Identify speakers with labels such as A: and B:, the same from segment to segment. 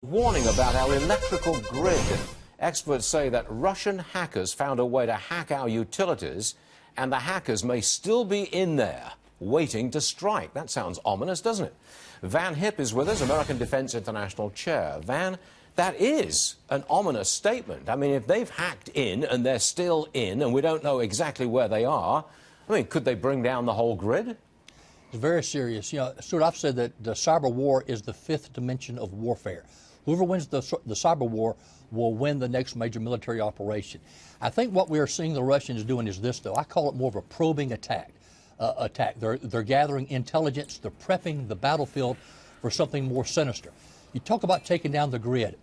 A: Warning about our electrical grid. Experts say that Russian hackers found a way to hack our utilities, and the hackers may still be in there, waiting to strike. That sounds ominous, doesn't it? Van Hipp is with us, American Defense International Chair. Van, that is an ominous statement. I mean, if they've hacked in and they're still in and we don't know exactly where they are, I mean, could they bring down the whole grid?
B: It's very serious. You know, Stuart, I've said that the cyber war is the fifth dimension of warfare. Whoever wins the cyber war will win the next major military operation. I think what we are seeing the Russians doing is this, though. I call it more of a probing attack. They're gathering intelligence. They're prepping the battlefield for something more sinister. You talk about taking down the grid.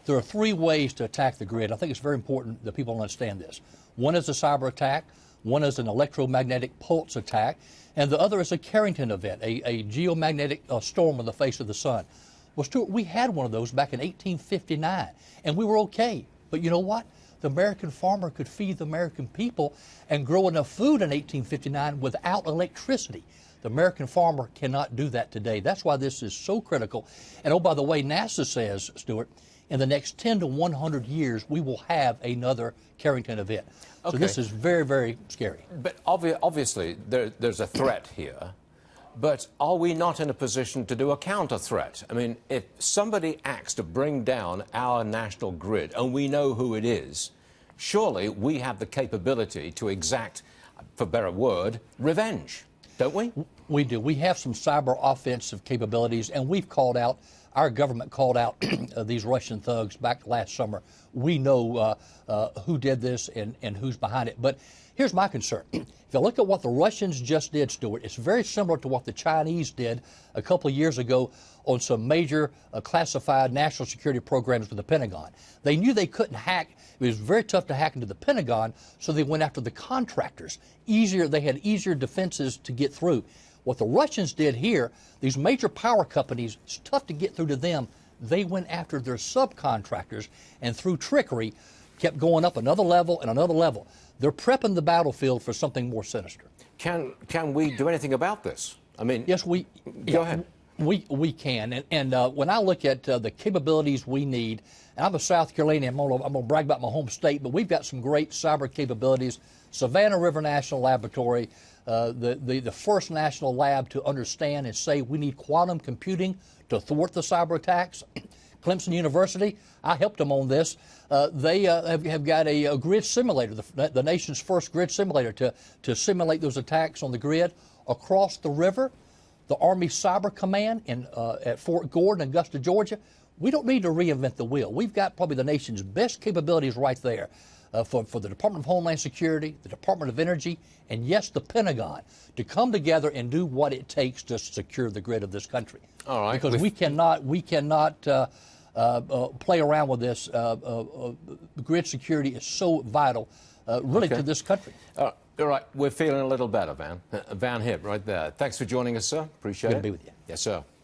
B: There are three ways to attack the grid. I think it's very important that people understand this. One is a cyber attack. One is an electromagnetic pulse attack. And the other is a Carrington event, a geomagnetic storm on the face of the sun. Well, Stuart, we had one of those back in 1859, and we were okay. But you know what? The American farmer could feed the American people and grow enough food in 1859 without electricity. The American farmer cannot do that today. That's why this is so critical. And oh, by the way, NASA says, Stuart, in the next 10 to 100 years, we will have another Carrington event. So this is very, very scary.
A: But obviously, there's a threat here. But are we not in a position to do a counter threat? I mean, if somebody acts to bring down our national grid and we know who it is, surely we have the capability to exact, for better word, revenge, don't we?
B: We do. We have some cyber offensive capabilities, and we've called out, our government called out these Russian thugs back last summer. We know who did this and who's behind it. But here's my concern. If you look at what the Russians just did, Stuart, it's very similar to what the Chinese did a couple of years ago on some major classified national security programs with the Pentagon. They knew they couldn't hack. It was very tough to hack into the Pentagon, so they went after the contractors. They had easier defenses to get through. What the Russians did here, these major power companies, it's tough to get through to them. They went after their subcontractors, and through trickery, kept going up another level and another level. They're prepping the battlefield for something more sinister.
A: Can we do anything about this? I mean,
B: yes,
A: go ahead.
B: We can. And when I look at the capabilities we need, and I'm a South Carolinian, I'm going to brag about my home state, but we've got some great cyber capabilities. Savannah River National Laboratory, the first national lab to understand and say we need quantum computing to thwart the cyber attacks. Clemson University, I helped them on this. They have got a grid simulator, the nation's first grid simulator to simulate those attacks on the grid across the river. The Army Cyber Command at Fort Gordon, Augusta, Georgia. We don't need to reinvent the wheel. We've got probably the nation's best capabilities right there for the Department of Homeland Security, the Department of Energy, and yes, the Pentagon, to come together and do what it takes to secure the grid of this country.
A: All right.
B: Because we cannot play around with this. Grid security is so vital, really, to this country.
A: All right. We're feeling a little better, Van. Van Hipp, right there. Thanks for joining us, sir. Appreciate it.
B: Good to be with you.
A: Yes, sir.